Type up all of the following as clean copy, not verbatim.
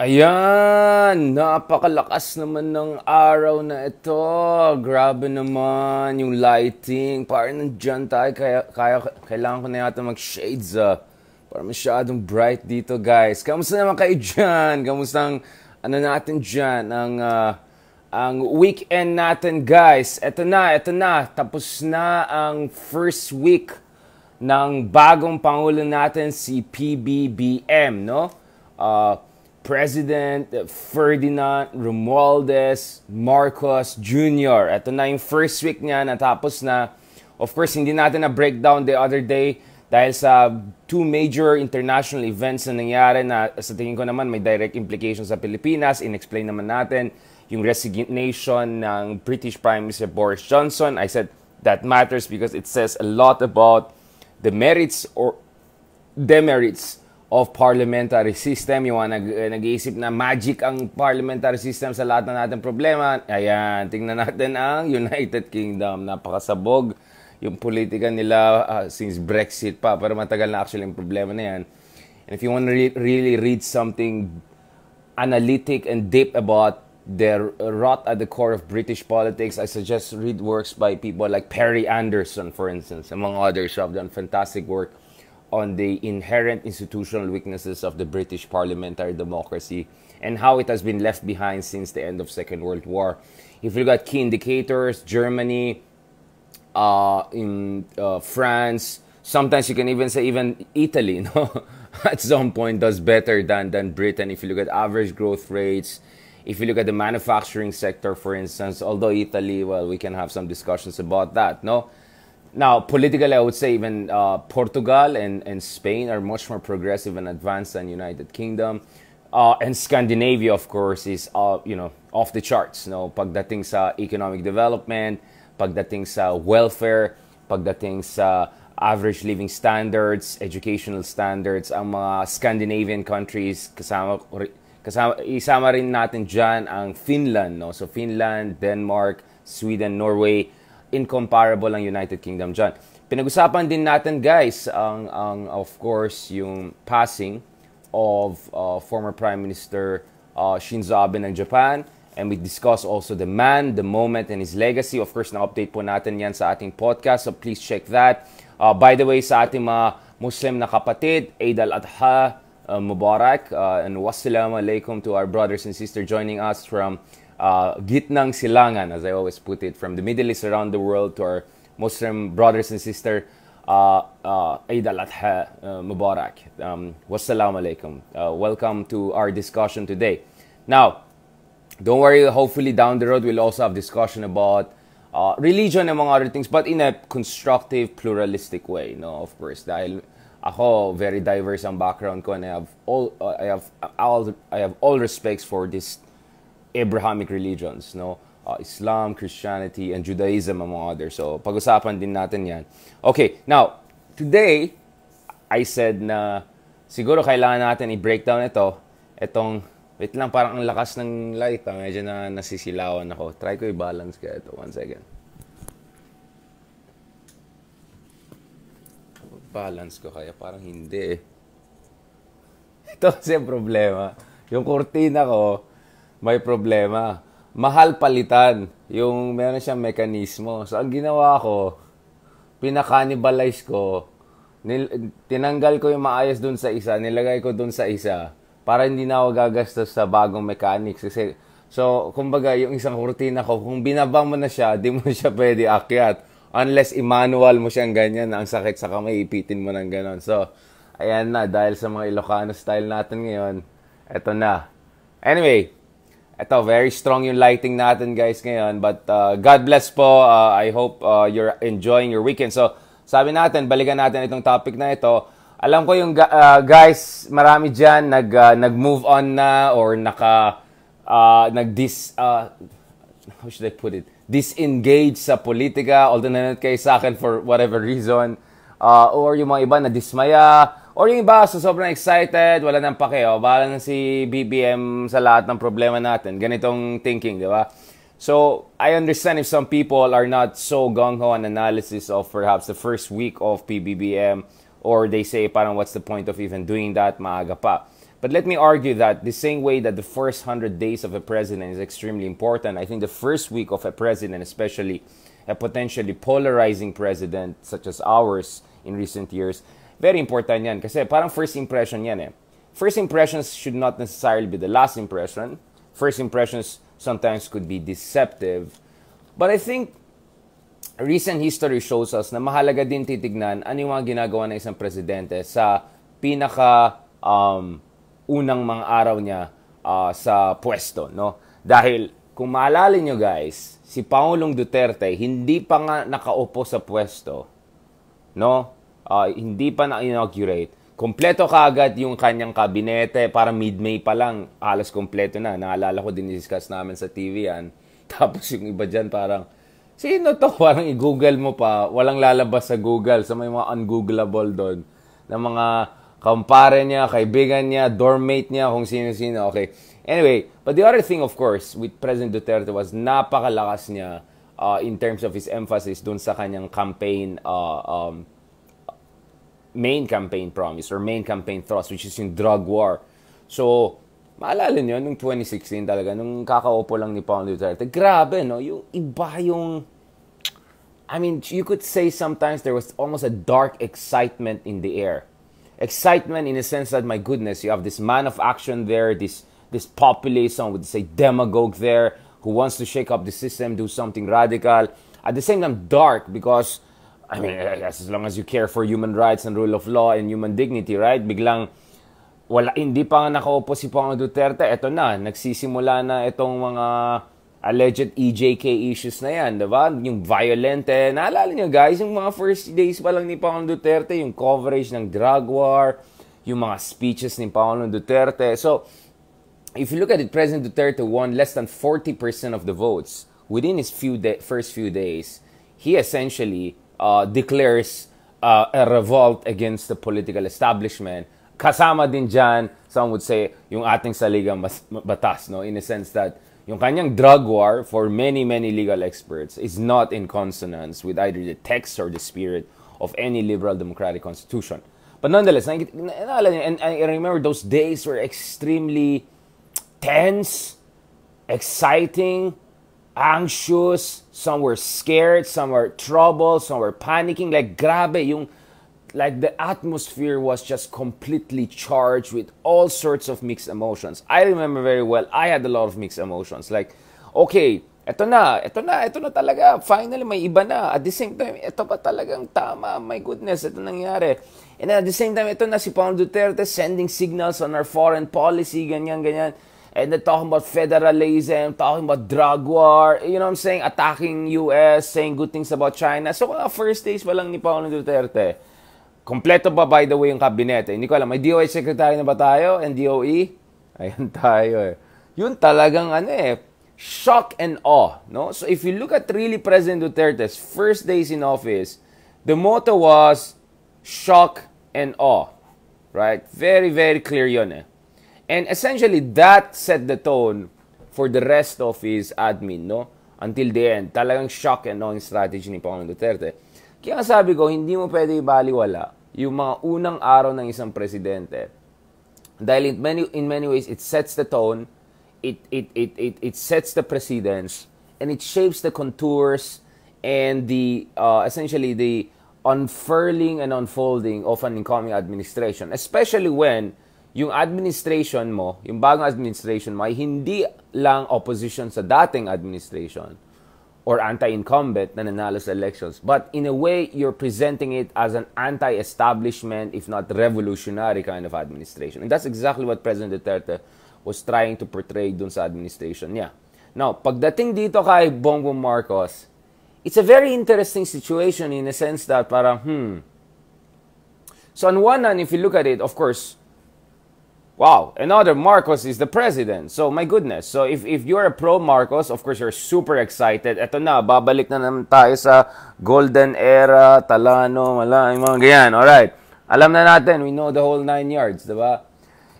Ayan, napakalakas naman ng araw na ito. Grabe naman yung lighting. Parang nandyan tayo, kailangan ko na yata mag-shades para masyadong bright dito, guys. Kamusta naman kayo dyan? Kamusta ano natin dyan? Ang weekend natin, guys. Ito na. Tapos na ang first week ng bagong Pangulo natin, si PBBM, no? President Ferdinand Romualdez Marcos Jr. Ito na yung first week niya, natapos na. Of course, hindi natin na-breakdown the other day dahil sa two major international events na nangyari na sa tingin ko naman may direct implications sa Pilipinas. In-explain naman natin yung resignation ng British Prime Minister Boris Johnson. I said that matters because it says a lot about the merits or demerits of parliamentary system. Yung nag-iisip na magic ang parliamentary system sa lahat ng natin problema. Ayan, tingnan natin ang United Kingdom. Napakasabog yung politika nila since Brexit pa. Pero matagal na actually yung problema na yan. And if you want to really read something analytic and deep about the rot at the core of British politics, I suggest read works by people like Perry Anderson, for instance, among others who have done fantastic work on the inherent institutional weaknesses of the British parliamentary democracy and how it has been left behind since the end of Second World War. If you look at key indicators, Germany, in France, sometimes you can even say even Italy, no? At some point does better than Britain. If you look at average growth rates, if you look at the manufacturing sector, for instance, although Italy, well, we can have some discussions about that, no? Now, politically, I would say even Portugal and Spain are much more progressive and advanced than United Kingdom. And Scandinavia, of course, is off the charts. No? Pagdating sa economic development, pagdating sa welfare, pagdating sa average living standards, educational standards, ang mga Scandinavian countries, isama rin natin dyan ang Finland. No? So Finland, Denmark, Sweden, Norway, incomparable ang United Kingdom dyan. Pinag-usapan din natin, guys, ang of course, yung passing of former Prime Minister Shinzo Abe ng Japan. And we discuss also the man, the moment, and his legacy. Of course, na-update po natin yan sa ating podcast, so please check that. By the way, sa ating mga Muslim na kapatid, Eid al-Adha Mubarak, and wassalamu alaikum to our brothers and sisters joining us from gitnang silangan, as I always put it, from the Middle East around the world to our Muslim brothers and sisters. Eid al-Adha Mubarak. Wassalamu alaikum. Welcome to our discussion today. Now, don't worry, hopefully down the road we'll also have discussion about religion among other things, but in a constructive, pluralistic way, no? Of course, dahil ako very diverse ang background ko, and I have all respects for this Abrahamic religions, no? Islam, Christianity, and Judaism among others. So, pag-usapan din natin yan. Okay, now, today, I said na siguro kailangan natin i-breakdown itong, wait lang, parang ang lakas ng light. Medyo na nasisilawan ako. Try ko i-balance kaya ito. One second. Balance ko kaya parang hindi eh. Ito kasi problema. Yung kurtina ko, may problema. Mahal palitan. Yung meron siyang mekanismo. So, ang ginawa ko, pinaka-cannibalize ko, tinanggal ko yung maayos dun sa isa, nilagay ko dun sa isa, para hindi na ako gagastos sa bagong mechanics. Kasi, so, kumbaga, yung isang kurtina ko, kung binaba mo na siya, di mo siya pwede akyat. Unless i-manual mo siyang ganyan, na ang sakit sa kamay, ipitin mo ng ganon. So, ayan na, dahil sa mga Ilocano style natin ngayon, eto na. Anyway, ito, very strong yung lighting natin, guys, ngayon. But God bless po. I hope you're enjoying your weekend. So, sabi natin, balikan natin itong topic na ito. Alam ko yung guys, marami dyan nag-move on na or how should I put it? Disengage sa politika. Although nanonood kayo sa akin for whatever reason. Or yung mga iba na dismaya. Or yung iba, so sobrang excited, wala nang pake, bahala na si BBM sa lahat ng problema natin. Ganitong thinking, di ba? So, I understand if some people are not so gung-ho on analysis of perhaps the first week of PBBM, or they say, parang what's the point of even doing that, maaga pa. But let me argue that the same way that the first 100 days of a president is extremely important, I think the first week of a president, especially a potentially polarizing president such as ours in recent years, very important yan. Kasi parang first impression yan eh. First impressions should not necessarily be the last impression. First impressions sometimes could be deceptive. But I think recent history shows us na mahalaga din titignan ano yung mga ginagawa ng isang presidente sa pinaka unang mga araw niya sa pwesto, no? Dahil kung maalala nyo guys, si Pangulong Duterte hindi pa nga nakaupo sa pwesto, no? Hindi pa na-inaugurate. Kompleto kaagad yung kanyang kabinete, para mid-May pa lang, halos kompleto na. Naalala ko din, discuss namin sa TV yan. Tapos yung iba dyan parang, sino to? Parang i-google mo pa, walang lalabas sa Google, sa may mga ungoogleable doon, na mga kumpare niya, kaibigan niya, dormmate niya, kung sino-sino. Okay. Anyway, but the other thing, of course, with President Duterte was napakalakas niya in terms of his emphasis dun sa kanyang campaign main campaign promise or main campaign thrust, which is yung drug war. So, maalala nyo, nung 2016 talaga, nung kakaupo lang ni Pangulong Duterte, grabe, no? Yung iba yung, I mean, you could say sometimes there was almost a dark excitement in the air. Excitement in the sense that, my goodness, you have this man of action there, this populist, some would say demagogue there, who wants to shake up the system, do something radical. At the same time, dark, because I mean, as long as you care for human rights and rule of law and human dignity, right? Biglang, hindi pa nga nakaupo si Pangulong Duterte, eto na, nagsisimula na itong mga alleged EJK issues na yan, diba? Yung violente, naalala nyo guys, yung mga first days pa lang ni Pangulong Duterte, yung coverage ng drug war, yung mga speeches ni Pangulong Duterte. So, if you look at it, President Duterte won less than 40% of the votes within his first few days. He essentially declares a revolt against the political establishment. Kasama din dyan, some would say, yung ating saligang batas, no? In a sense that yung kanyang drug war, for many, many legal experts, is not in consonance with either the text or the spirit of any liberal democratic constitution. But nonetheless, and I remember those days were extremely tense, exciting, anxious, some were scared, some were troubled, some were panicking. Like, grabe, like the atmosphere was just completely charged with all sorts of mixed emotions. I remember very well, I had a lot of mixed emotions. Like, okay, eto na talaga, finally may iba na. At the same time, eto pa talagang tama, my goodness, eto nangyari. And then at the same time, eto na si Pangulong Duterte sending signals on our foreign policy, ganyan. And then talking about federalism, talking about drug war, you know what I'm saying? Attacking US, saying good things about China. So, first days pa lang ni Pangulong Duterte. Kompleto ba, by the way, yung kabinete? Hindi ko alam. May DOH secretary na ba tayo? And DOE? Ayan tayo eh. Yun talagang shock and awe. No? So, if you look at really President Duterte's first days in office, the motto was shock and awe. Right? Very, very clear yun eh. And essentially, that set the tone for the rest of his admin, no? Until the end. Talagang shock and awe strategy ni Pangulong Duterte. Kaya sabi ko, hindi mo pwede ibaliwala yung mga unang araw ng isang presidente. Dahil in many ways, it sets the tone, it sets the precedence, and it shapes the contours and the, essentially, the unfurling and unfolding of an incoming administration. Especially when yung administration mo, yung bagong administration mo, ay hindi lang opposition sa dating administration or anti-incumbent na nanalo sa elections, but in a way, you're presenting it as an anti-establishment, if not revolutionary kind of administration. And that's exactly what President Duterte was trying to portray dun sa administration niya. Now, pagdating dito kay Bongbong Marcos, it's a very interesting situation in a sense that parang, So on one hand, if you look at it, of course, wow, another Marcos is the president. So, my goodness. So, if you're a pro-Marcos, of course, you're super excited. Eto na, babalik na naman tayo sa golden era, Talano, mga ganyan. Alright. Alam na natin, we know the whole 9 yards, diba?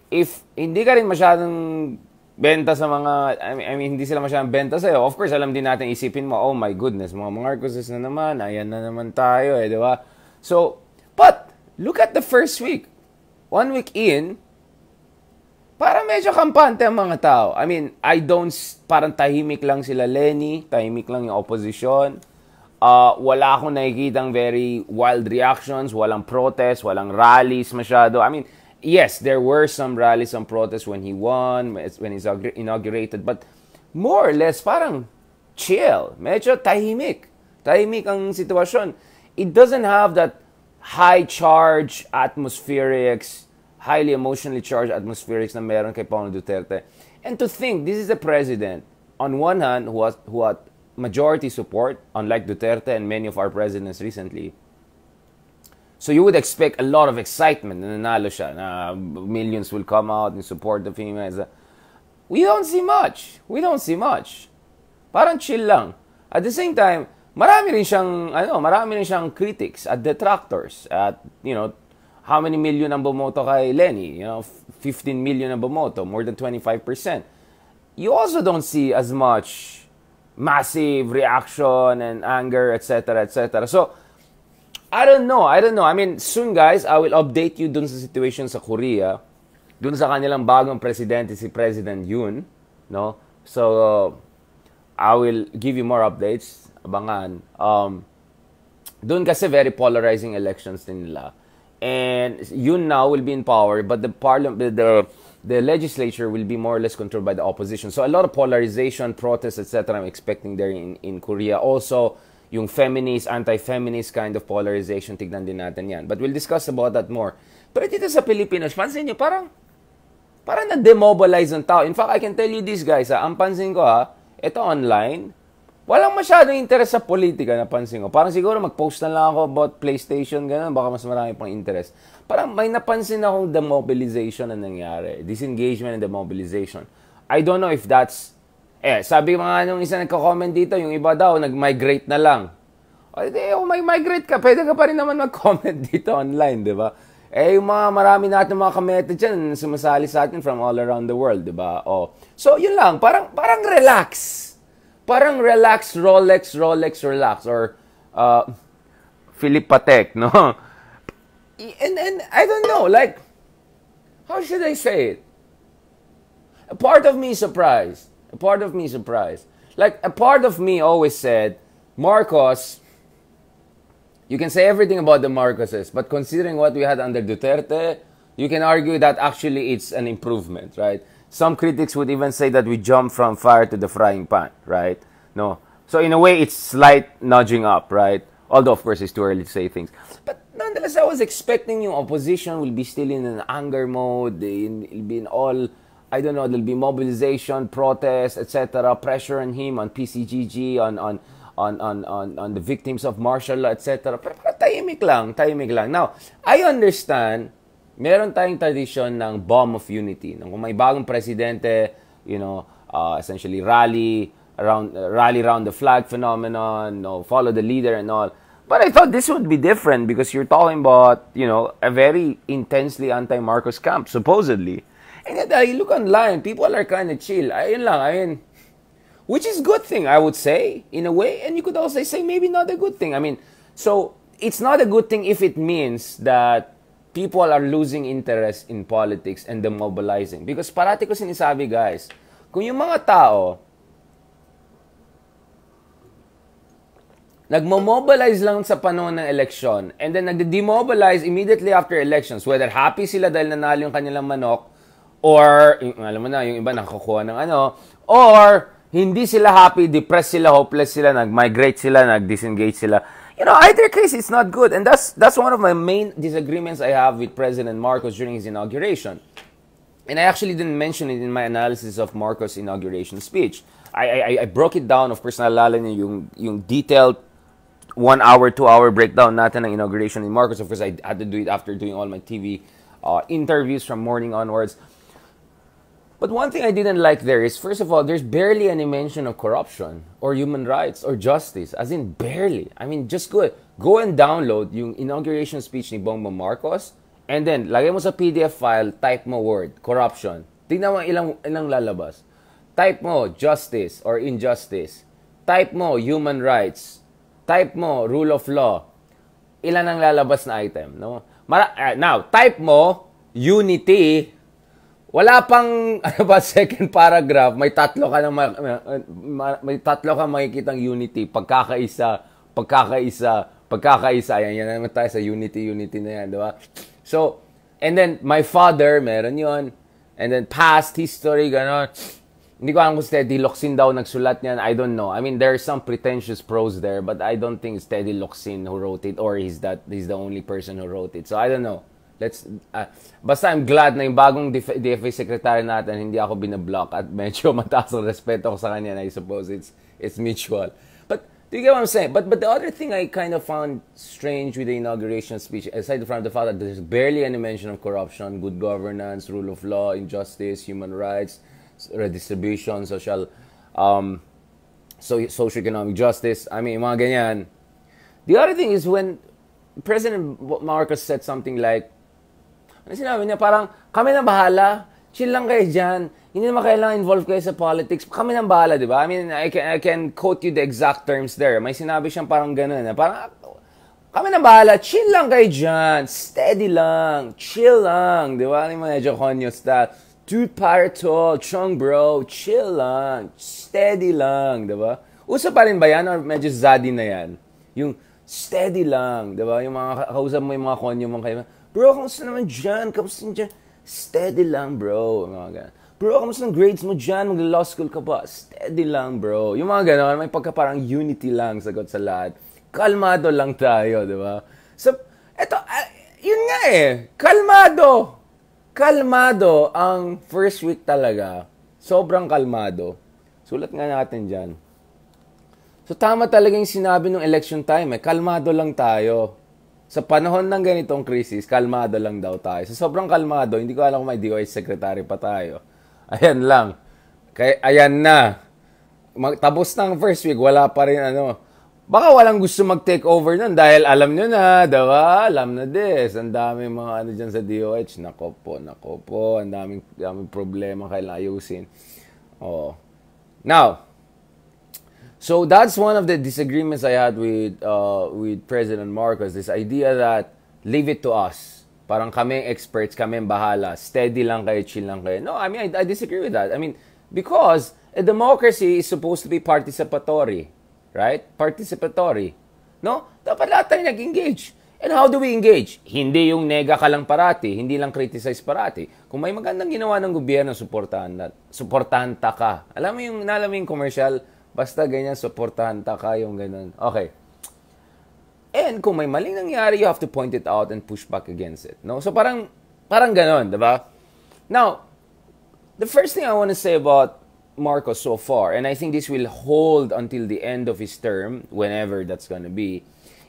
If hindi ka rin masyadong benta sa mga, I mean, hindi sila masyadong benta sa'yo, of course, alam din natin, isipin mo, oh my goodness, mga Marcoses na naman, ayan na naman tayo, diba? So, but, look at the first week. 1 week in, Para medyo kampante ang mga tao. I mean, parang tahimik lang sila Lenny, tahimik lang yung opposition. Wala akong nakikitang very wild reactions, walang protest, walang rallies masyado. I mean, yes, there were some rallies, some protests when he won, when he's inaugurated, but more or less parang chill. Medyo tahimik. Tahimik ang sitwasyon. It doesn't have that high charge atmospherics, highly emotionally charged atmospherics na meron kay Pangulong Duterte. And to think, this is a president, on one hand, who had majority support, unlike Duterte and many of our presidents recently. So you would expect a lot of excitement na nanalo siya, na millions will come out in support of him. We don't see much. We don't see much. Parang chill lang. At the same time, marami rin siyang critics at detractors at, how many million ang bumoto kay Lenny? 15 million ang bumoto, more than 25%. You also don't see as much massive reaction and anger, etc., etc. So, I don't know. I mean, soon, guys, I will update you dun sa situation sa Korea, dun sa kanilang bagong presidente, si President Yoon, no? So, I will give you more updates. Abangan. Dun kasi very polarizing elections din nila. And Yoon now will be in power, but the legislature will be more or less controlled by the opposition. So a lot of polarization, protests, etc. I'm expecting there in Korea. Also, yung feminist, anti-feminist kind of polarization, tignan din natin yan. But we'll discuss about that more. Pero dito sa Pilipinas, pansin nyo, parang na-demobilize ang tao. In fact, I can tell you this, guys, ang pansin ko, ito online, walang masyadong interest sa politika, napansin ko. Parang siguro mag-post na lang ako about PlayStation, gano'n, baka mas marami pang interest. Parang may napansin akong demobilization na nangyari. Disengagement and demobilization. I don't know if that's... sabi mga nung isa nagko-comment dito, yung iba daw, nag-migrate na lang. Kung may migrate ka, pwede ka pa rin naman mag-comment dito online, di ba? Yung marami natin mga kamete dyan, sumasali sa atin from all around the world, di ba? So, yun lang, parang relax. Parang relax, Rolex, relax. Or Philip Patek, no? And I don't know, like, how should I say it? A part of me is surprised. Like, a part of me always said, Marcos, you can say everything about the Marcoses, but considering what we had under Duterte, you can argue that actually it's an improvement, right? Some critics would even say that we jumped from fire to the frying pan, right? No. So in a way, it's slight nudging up, right? Although, of course, it's too early to say things. But nonetheless, I was expecting yung opposition will be still in an anger mode. It'll be in all, I don't know, there'll be mobilization, protest, etc., pressure on him, on PCGG, on the victims of martial law, etc. Pero tahimik lang. Now, I understand, meron tayong tradition ng bomb of unity. Kung may bagong presidente, essentially rally around the flag phenomenon, follow the leader and all. But I thought this would be different because you're talking about, a very intensely anti-Marcos camp, supposedly. And yet, you look online, people are kind of chill. Which is a good thing, I would say, in a way. And you could also say maybe not a good thing. So it's not a good thing if it means that people are losing interest in politics and demobilizing. Because parati ko sinasabi, guys, kung yung mga tao nagmo-mobilize lang sa panahon ng eleksyon and then nagde-demobilize immediately after elections, whether happy sila dahil nanalo yung kanilang manok or, alam mo na, yung iba nakakuha ng or hindi sila happy, depressed sila, hopeless sila, nag-migrate sila, nag-disengage sila. Either case, it's not good. And that's one of my main disagreements I have with President Marcos during his inauguration. And I actually didn't mention it in my analysis of Marcos' inauguration speech. I broke it down. Of course, naalala niyo yung detailed 1 hour, 2 hour breakdown natin ng inauguration in Marcos. Of course, I had to do it after doing all my TV interviews from morning onwards. But one thing I didn't like there is, first of all, there's barely any mention of corruption or human rights or justice. As in, barely. Just go and download yung inauguration speech ni Bongbong Marcos and then, lagay mo sa PDF file, type mo word, corruption. Tingnan mo ilang lalabas. Type mo, justice or injustice. Type mo, human rights. Type mo, rule of law. Ilan ang lalabas na item, no? Now, type mo, unity. wala pang ano ba second paragraph, may tatlo ka nang may tatlo kang makikitang unity, pagkakaisa. Yan naman tayo sa unity na yan, di ba? So, and then my father, meron yon. And then past history, ganon. Hindi ko alam kung Steady Locsin daw nagsulat niyan. I don't know. I mean, there's some pretentious prose there, but I don't think it's Steady Locsin who wrote it, or he's the only person who wrote it. So I don't know. Basta I'm glad na yung bagong DFA secretary natin, hindi ako binablock at medyo mataas ang respeto ko sa kanya, and I suppose it's mutual. But do you get what I'm saying? But the other thing I kind of found strange with the inauguration speech, aside from the fact that there's barely any mention of corruption, good governance, rule of law, injustice, human rights, redistribution, socio-economic justice, I mean, mga ganyan. The other thing is when President Marcos said something like, ano sinabi niya, parang, kami na bahala, chill lang kayo dyan, hindi naman kailangan involved kayo sa politics, kami na bahala, di ba? I mean, I can quote you the exact terms there. May sinabi siyang parang gano'n, parang, kami na bahala, chill lang kayo dyan, steady lang, chill lang, di ba? Yung medyo konyo style, dude, paratol, chung bro, chill lang, steady lang, di ba? Uso pa rin ba yan, or medyo zadi na yan? Yung steady lang, di ba? Yung mga kausap mo, yung mga konyo mong kayo, bro, kamusta naman dyan? Kamusta naman dyan? Steady lang, bro. Mga ganun. Bro, kamusta ng grades mo dyan? Mag-law school ka ba? Steady lang, bro. Yung mga gano'n, may pagka parang unity lang sagot sa lahat. Kalmado lang tayo, di ba? So, eto, yun nga eh. Kalmado. Kalmado ang first week talaga. Sobrang kalmado. Sulat nga natin dyan. So, tama talaga yung sinabi nung election time eh. Kalmado lang tayo. Sa panahon ng ganitong krisis, kalmado lang daw tayo. So, sobrang kalmado. Hindi ko alam kung may DOH secretary pa tayo. Ayan lang. Kaya, ayan na. Tapos ng first week, wala pa rin ano. Baka walang gusto mag-take over nun dahil alam nyo na, diba? Alam na this. Ang daming mga ano dyan sa DOH. Nako po. Ang daming problema kailangan ayusin. Oh. Now, so that's one of the disagreements I had with President Marcos. This idea that leave it to us. Parang kami experts, kami bahala. Steady lang kayo, chill lang kayo. No, I mean, I disagree with that. I mean, because a democracy is supposed to be participatory. Right? Participatory. No? Dapat lahat tayo nag-engage. And how do we engage? Hindi yung nega ka lang parati, hindi lang criticize parati. Kung may magandang ginawa ng gobyerno, suportahan ta ka. Alam mo yung commercial, basta ganyan, supportahan ta ka, yung ganun. Okay. And kung may maling nangyari, you have to point it out and push back against it. No? So parang ganun, diba? Now, the first thing I want to say about Marcos so far, and I think this will hold until the end of his term, whenever that's going to be,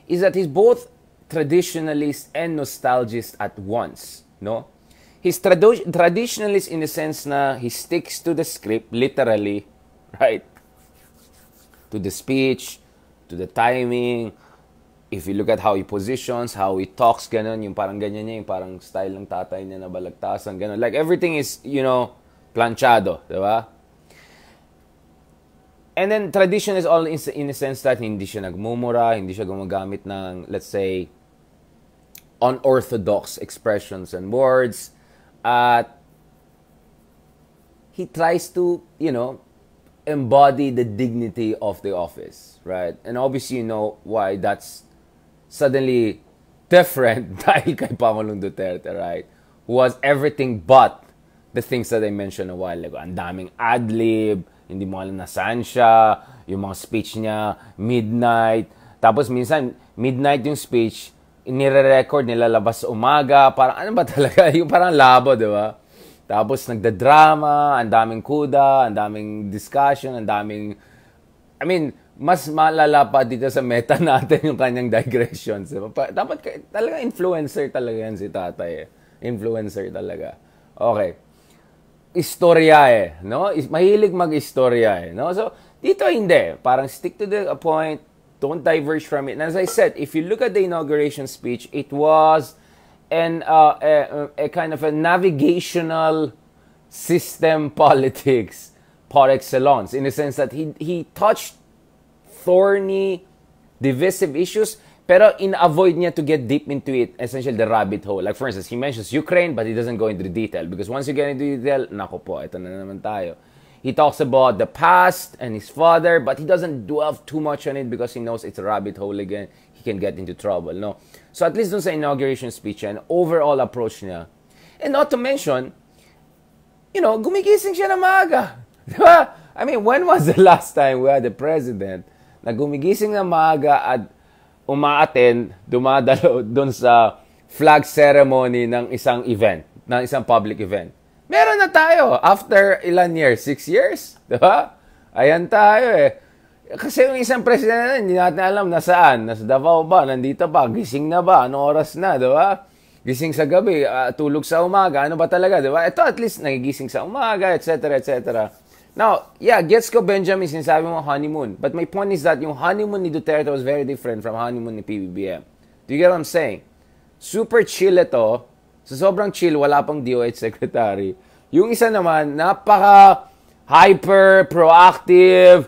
is that he's both traditionalist and nostalgist at once. No? He's traditionalist in the sense na he sticks to the script, literally, right? To the speech, to the timing. If you look at how he positions, how he talks, ganun, yung parang ganyan niya, yung parang style ng tatay niya na balagtasan, ganun. Like, everything is, planchado, di ba? And then, tradition is all in the sense that hindi siya nagmumura, hindi siya gumagamit ng, let's say, unorthodox expressions and words. At he tries to, embody the dignity of the office, right? And obviously, you know why that's suddenly different dahil kay Pangulong Duterte, right? Who was everything but the things that I mentioned a while ago. Ang daming ad-lib, hindi mo alam nasaan siya, yung mga speech niya, midnight. Tapos minsan, midnight yung speech, nire-record, nilalabas sa umaga. Parang ano ba talaga? Yung parang labo, di ba? Tapos nagda-drama, ang daming kuda, ang daming discussion, ang daming... I mean, mas malala pa dito sa meta natin yung kanyang digressions. Diba? Dapat talaga influencer talaga yan si tatay. Influencer talaga. Okay. Istorya no? Mahilig mag-istorya no? So, dito hindi. Parang stick to the point. Don't diverge from it. And as I said, if you look at the inauguration speech, it was a kind of a navigational system politics par excellence, in the sense that he touched thorny, divisive issues, Pero in-avoid niya to get deep into it, essentially the rabbit hole. Like for instance, he mentions Ukraine, but he doesn't go into the detail. Because once you get into detail, nako po, ito na naman tayo. He talks about the past and his father, but he doesn't dwell too much on it because he knows it's a rabbit hole again. He can get into trouble, no? So at least dun sa inauguration speech and overall approach niya. And not to mention, gumigising siya na maaga. Diba? I mean, when was the last time we had a president na gumigising na maaga at dumadalo doon sa flag ceremony ng isang event, ng isang public event? Meron na tayo. After ilan years? 6 years? Diba? Ayan tayo eh. Kasi yung isang president na hindi natin alam nasaan. Nasa Davao ba? Nandito pa? Gising na ba? Anong oras na? Diba? Gising sa gabi, tulog sa umaga. Ano ba talaga? Diba? Ito at least nagigising sa umaga, etc. etc. Now, yeah, gets ko Benjamin, sinasabi mo honeymoon. But my point is that yung honeymoon ni Duterte was very different from honeymoon ni PBBM. Do you get what I'm saying? Super chill ito. So, sobrang chill, wala pang DOH secretary. Yung isa naman, napaka-hyper, proactive,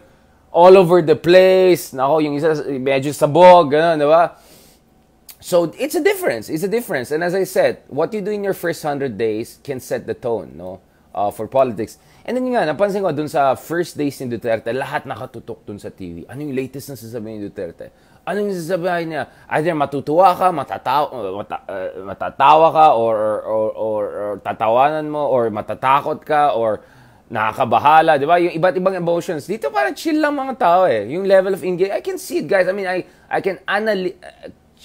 all over the place. Nako, yung isa, medyo sabog, gano'n, diba? So, it's a difference. It's a difference. And as I said, what you do in your first 100 days can set the tone, no? For politics. And then nga, napansin ko dun sa first days ni Duterte, lahat nakatutok dun sa TV. Ano yung latest na sasabihin ni Duterte? Ano yung sasabihin niya? Either matutuwa ka, matatawa ka, or tatawanan mo, or matatakot ka, or nakakabahala, di ba? Yung iba't ibang emotions. Dito parang chill lang mga tao eh. Yung level of engagement, I can see it, guys. I mean, I can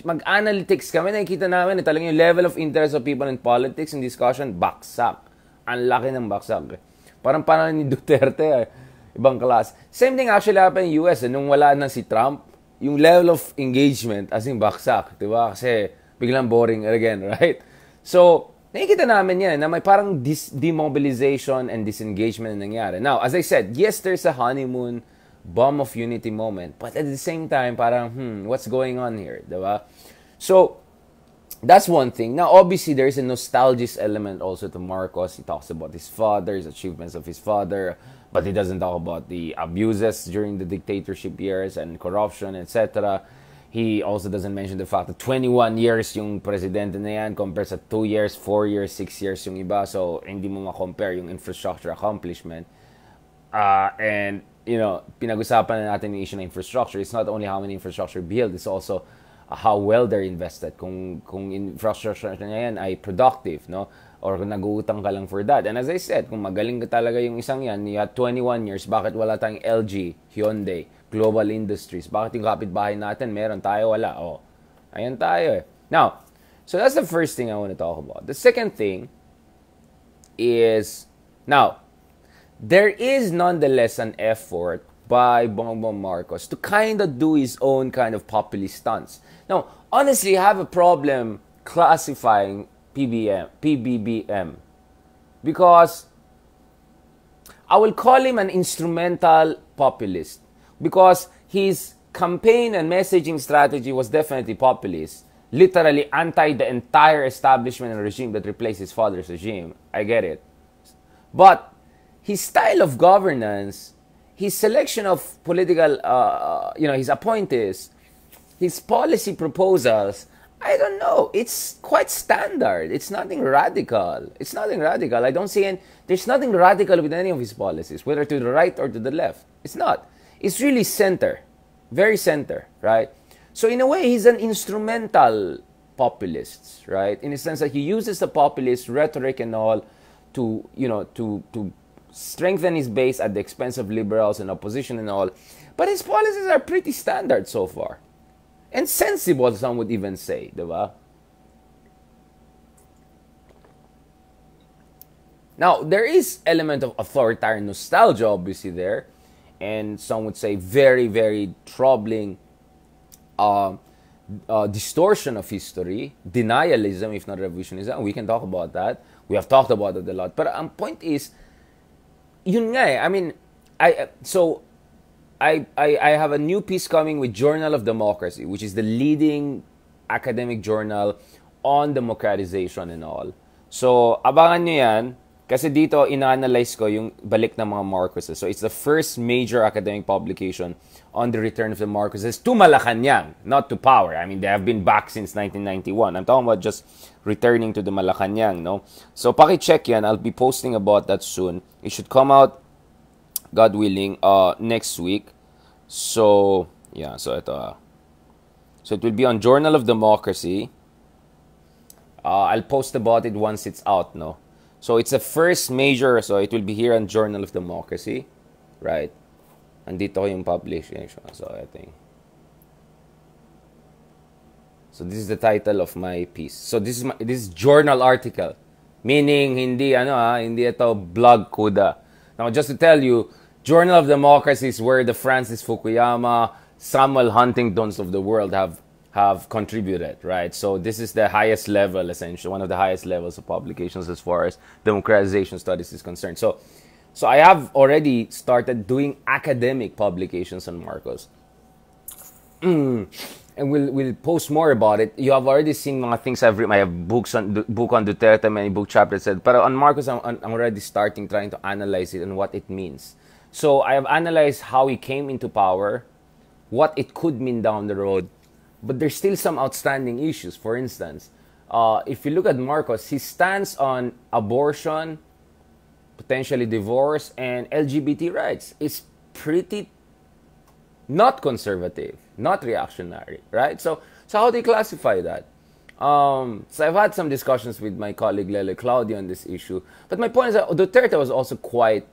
mag-analytics kami, nakikita namin talagang yung level of interest of people in politics and discussion, baksak. Ang laki ng baksak. Parang ni Duterte, ibang class. Same thing actually happened in US. Nung wala na si Trump, yung level of engagement as in baksak. Diba? Kasi biglang boring again, right? So, nakikita namin yan na may parang demobilization and disengagement na nangyari. Now, as I said, yes, there's a honeymoon bomb of unity moment. But at the same time, parang, what's going on here? Diba? So, that's one thing. Now, obviously, there's a nostalgic element also to Marcos. He talks about his father, his achievements of his father, but he doesn't talk about the abuses during the dictatorship years and corruption, etc. He also doesn't mention the fact that 21 years yung presidente na yan compared sa 2 years, 4 years, 6 years yung iba. So, hindi mo ma-compare yung infrastructure accomplishment. And, pinag-usapan na natin yung issue ng infrastructure. It's not only how many infrastructure build, it's also how well they're invested, kung infrastructure na yan ay productive, no? Or kung nag-uutang ka lang for that. And as I said, kung magaling ka talaga yung isang yan, you had 21 years, bakit wala tayong LG, Hyundai, Global Industries? Bakit yung kapitbahay natin, meron tayo, wala? Oh, ayan tayo eh. Now, so that's the first thing I want to talk about. The second thing is, now, there is nonetheless an effort by Bongbong Marcos to kind of do his own kind of populist stunts. Now, honestly, I have a problem classifying PBBM because I will call him an instrumental populist because his campaign and messaging strategy was definitely populist, literally anti the entire establishment and regime that replaced his father's regime. I get it. But his style of governance, his selection of political, his appointees, his policy proposals, I don't know. It's quite standard. It's nothing radical. I don't see there's nothing radical with any of his policies, whether to the right or to the left. It's not. It's really center. Very center, right? So in a way, he's an instrumental populist, right? In the sense that he uses the populist rhetoric and all to strengthen his base at the expense of liberals and opposition and all. But his policies are pretty standard so far. And sensible, some would even say, diba? Now, there is element of authoritarian nostalgia, obviously, there. And some would say very, very troubling distortion of history, denialism, if not revisionism. We can talk about that. We have talked about it a lot. But ang point is, yun nga eh. I mean, I have a new piece coming with Journal of Democracy, which is the leading academic journal on democratization and all. So, abangan nyo yan. Kasi dito, ina-analyze ko yung balik ng mga Marcoses. So, it's the first major academic publication on the return of the Marcoses to Malacanang, not to power. I mean, they have been back since 1991. I'm talking about just returning to the Malacanang, no? So, paki-check yan. I'll be posting about that soon. It should come out, God willing, next week. So, yeah. So, ito. So, it will be on Journal of Democracy. I'll post about it once it's out, no? So, it's the first major, so it will be here on Journal of Democracy, right? Andito yung publication. So, I think. So, this is the title of my piece. So, this is journal article. Meaning, hindi ito blog kuda. Now, just to tell you, Journal of Democracy is where the Francis Fukuyama, Samuel Huntingtons of the world have contributed, right? So this is the highest level, essentially, one of the highest levels of publications as far as democratization studies is concerned. So I have already started doing academic publications on Marcos. And we'll post more about it. You have already seen mga things I've written. I have book on Duterte, many book chapters said. But on Marcos, I'm already trying to analyze it and what it means. So I have analyzed how he came into power, what it could mean down the road. But there's still some outstanding issues. For instance, if you look at Marcos, his stance on abortion, potentially divorce, and LGBT rights is pretty not conservative, not reactionary, right? So how do you classify that? So I've had some discussions with my colleague Lele Claudio on this issue. But my point is that Duterte was also quite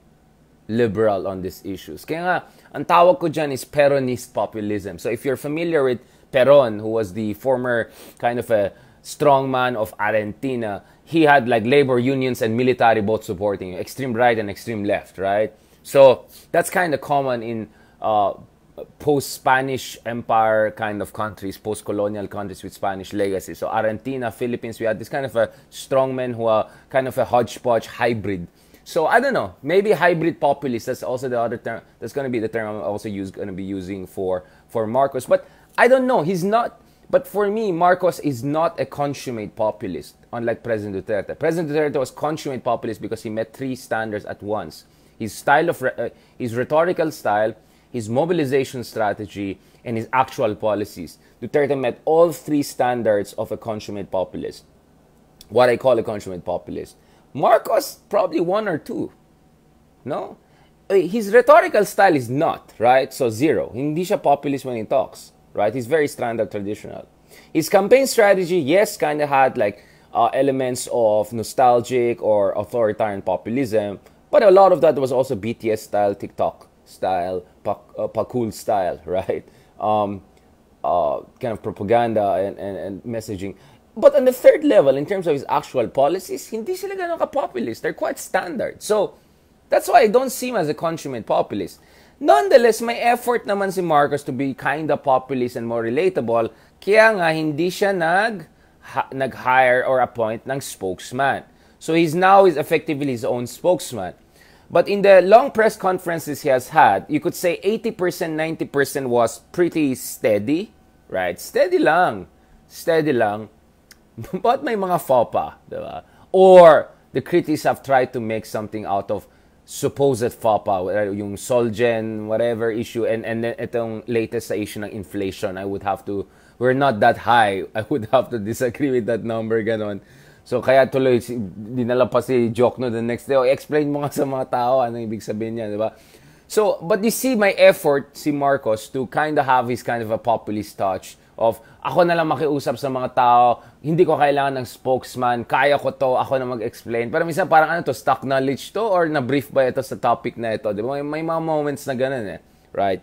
liberal on these issues. Kaya nga, ang tawag ko dyan is Peronist populism. So if you're familiar with Peron, who was the former kind of a strongman of Argentina, he had like labor unions and military both supporting him, extreme right and extreme left, right? So that's kind of common in post-Spanish Empire kind of countries, post-colonial countries with Spanish legacy. So Argentina, Philippines, we had this kind of a strongman who are kind of a hodgepodge hybrid. So I don't know, maybe hybrid populist, that's also the other term, that's going to be the term I'm also going to be using for Marcos. But I don't know, he's not, but for me, Marcos is not a consummate populist, unlike President Duterte. President Duterte was consummate populist because he met three standards at once. His style of, his rhetorical style, his mobilization strategy, and his actual policies. Duterte met all three standards of a consummate populist. What I call a consummate populist. Marcos, probably one or two. No? His rhetorical style is not, right? So zero. Hindi siya populist when he talks, right? He's very standard traditional. His campaign strategy, yes, kind of had like elements of nostalgic or authoritarian populism, but a lot of that was also BTS style, TikTok style, pakul style, right? Kind of propaganda and messaging. But on the third level, in terms of his actual policies, hindi sila ganun ka-populist. They're quite standard. So, that's why I don't see him as a consummate populist. Nonetheless, may effort naman si Marcos to be kind of populist and more relatable. Kaya nga, hindi siya nag-hire or appoint ng spokesman. So, he's now effectively his own spokesman. But in the long press conferences he has had, you could say 80%, 90% was pretty steady, right? Steady lang. But may mga faux pas, diba? Or the critics have tried to make something out of supposed faux pas, yung Solgen, whatever issue, and then itong latest sa issue ng inflation, we're not that high. I would have to disagree with that number, ganon. So kaya tuloy, dinala pa si Jokno the next day, explain mo nga sa mga tao, ano ibig sabihin niya, diba? So, but you see my effort, si Marcos, to kind of have his kind of a populist touch of, ako na lang makiusap sa mga tao, hindi ko kailangan ng spokesman, kaya ko to, ako na mag-explain. Pero minsan parang ano to, stock knowledge to, or na-brief ba ito sa topic na ito? Di ba? May mga moments na ganun eh. Right?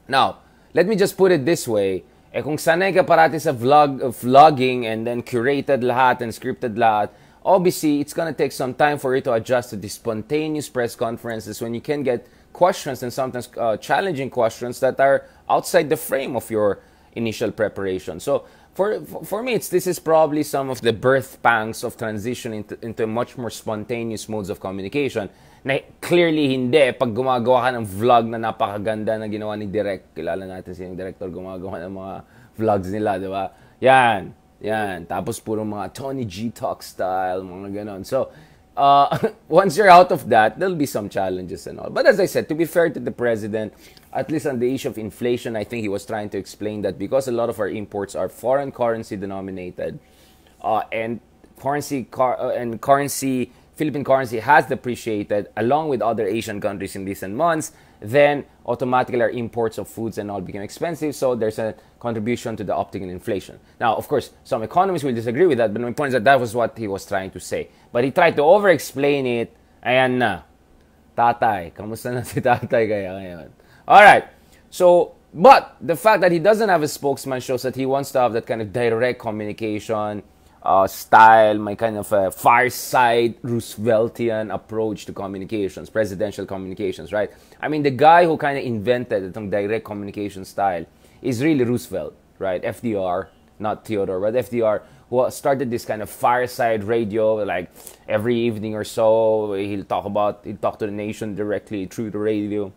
Now, let me just put it this way. Kung sanay ka parati sa vlogging and then curated lahat and scripted lahat, obviously, it's gonna take some time for you to adjust to the spontaneous press conferences when you can get questions and sometimes challenging questions that are outside the frame of your initial preparation. So for me, this is probably some of the birth pangs of transition into much more spontaneous modes of communication. Na clearly hindi, pag gumagawa ka ng vlog na napakaganda na ginawa ni Direk, kilala natin si yung director gumagawa ng mga vlogs nila, di ba? Yan. Tapos puro mga Tony G Talk style, mga ganon. So, once you're out of that, there'll be some challenges and all. But as I said, to be fair to the president, at least on the issue of inflation, I think he was trying to explain that because a lot of our imports are foreign currency denominated, and currency Philippine currency has depreciated along with other Asian countries in recent months, then automatically our imports of foods and all became expensive. So there's a contribution to the uptick in inflation. Now, of course, some economists will disagree with that, but my point is that that was what he was trying to say. But he tried to over-explain it. Ayan na. Tatay. Kamusta na si tatay kaya ngayon? Alright. So, but the fact that he doesn't have a spokesman shows that he wants to have that kind of direct communication style, my kind of a fireside Rooseveltian approach to communications, presidential communications, right? I mean, the guy who kind of invented the direct communication style is really Roosevelt, right? FDR, not Theodore, but FDR, who started this kind of fireside radio, like every evening or so, he'll talk to the nation directly through the radio.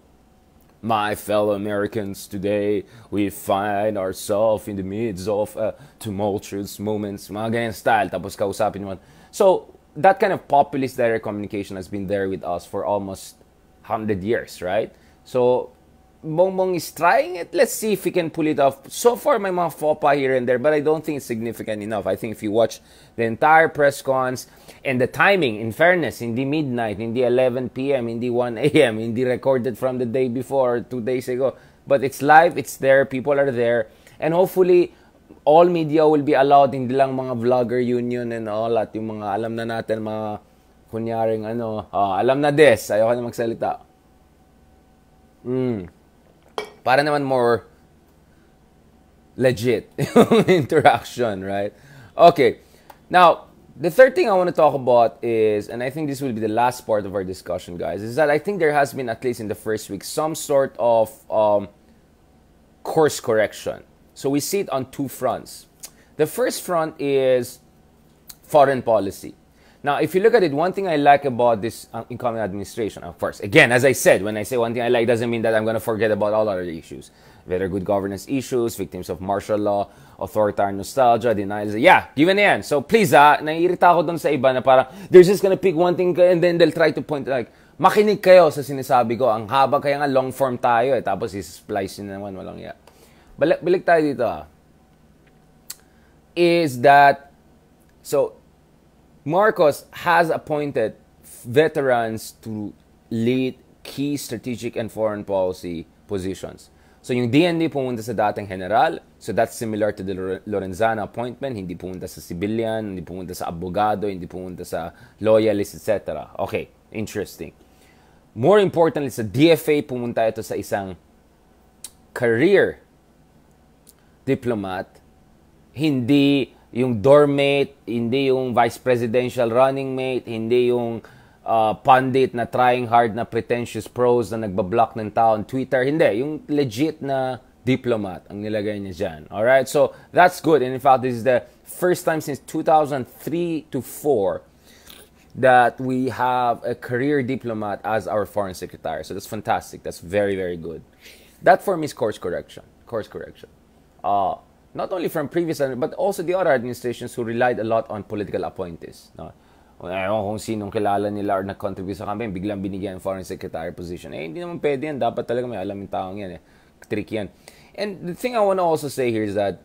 My fellow Americans, today we find ourselves in the midst of tumultuous moments. Mga ganyan style, tapos kausapin mo. So, that kind of populist direct communication has been there with us for almost 100 years, right? So, Bongbong is trying it. Let's see if he can pull it off. So far, may mga faux pas here and there, but I don't think it's significant enough. I think if you watch the entire press cons and the timing, in fairness, hindi midnight, hindi 11 p.m., hindi 1 a.m., hindi recorded from the day before, 2 days ago. But it's live, it's there, people are there, and hopefully, all media will be allowed, hindi lang mga vlogger union and all, at yung mga alam na natin, mga kunyaring alam na des, ayoko na magsalita. Para naman more legit interaction, right? Okay. Now, the third thing I want to talk about is, and I think this will be the last part of our discussion, guys, is that I think there has been, at least in the first week, some sort of course correction. So we see it on two fronts. The first front is foreign policy. Now, if you look at it, one thing I like about this incoming administration, of course, again, as I said, when I say one thing I like, doesn't mean that I'm going to forget about all other issues. Whether good governance issues, victims of martial law, authoritarian nostalgia, denials. Yeah, given yan. So please, naiirita ako dun sa iba na parang, they're just going to pick one thing and then they'll try to point, like, makinig kayo sa sinasabi ko. Ang haba, kaya nga long form tayo eh. Tapos is-splice yun naman, walang ya. Balik tayo dito. Is that, so, Marcos has appointed veterans to lead key strategic and foreign policy positions. So yung DND pumunta sa dating general, so that's similar to the Lorenzana appointment, hindi pumunta sa civilian, hindi pumunta sa abogado, hindi pumunta sa loyalist, etc. Okay, interesting. More importantly, sa DFA pumunta ito sa isang career diplomat, hindi yung doormate, hindi yung vice presidential running mate, hindi yung pundit na trying hard na pretentious pros na nagbablock ng tao on Twitter. Hindi, yung legit na diplomat ang nilagay niya dyan. Alright, so that's good. And in fact, this is the first time since 2003 to 4 that we have a career diplomat as our foreign secretary. So that's fantastic. That's very, very good. That for me is course correction. Course correction. Not only from previous, but also the other administrations who relied a lot on political appointees. No? Kung sinong kilala nila or nag-contribute sa campaign, biglang binigyan ng foreign secretary position. Hindi naman pwede yan. Dapat talaga may alam yung taong yan. Trick yan. And the thing I want to also say here is that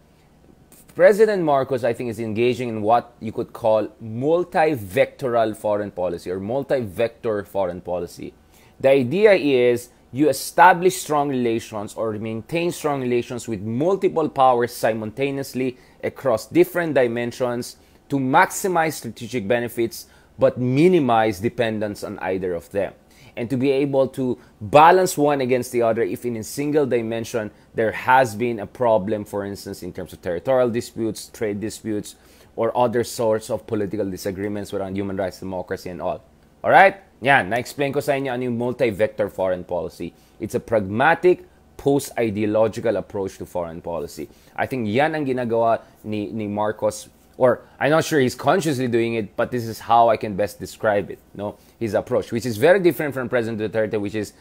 President Marcos, I think, is engaging in what you could call multi-vectoral foreign policy or multi-vector foreign policy. The idea is you establish strong relations or maintain strong relations with multiple powers simultaneously across different dimensions to maximize strategic benefits but minimize dependence on either of them. And to be able to balance one against the other if in a single dimension there has been a problem, for instance, in terms of territorial disputes, trade disputes, or other sorts of political disagreements around human rights, democracy, and all. Alright? Yan, na-explain ko sa inyo ano yung multi-vector foreign policy. It's a pragmatic, post-ideological approach to foreign policy. I think yan ang ginagawa ni Marcos, or I'm not sure he's consciously doing it, but this is how I can best describe it, no? His approach, which is very different from President Duterte, which is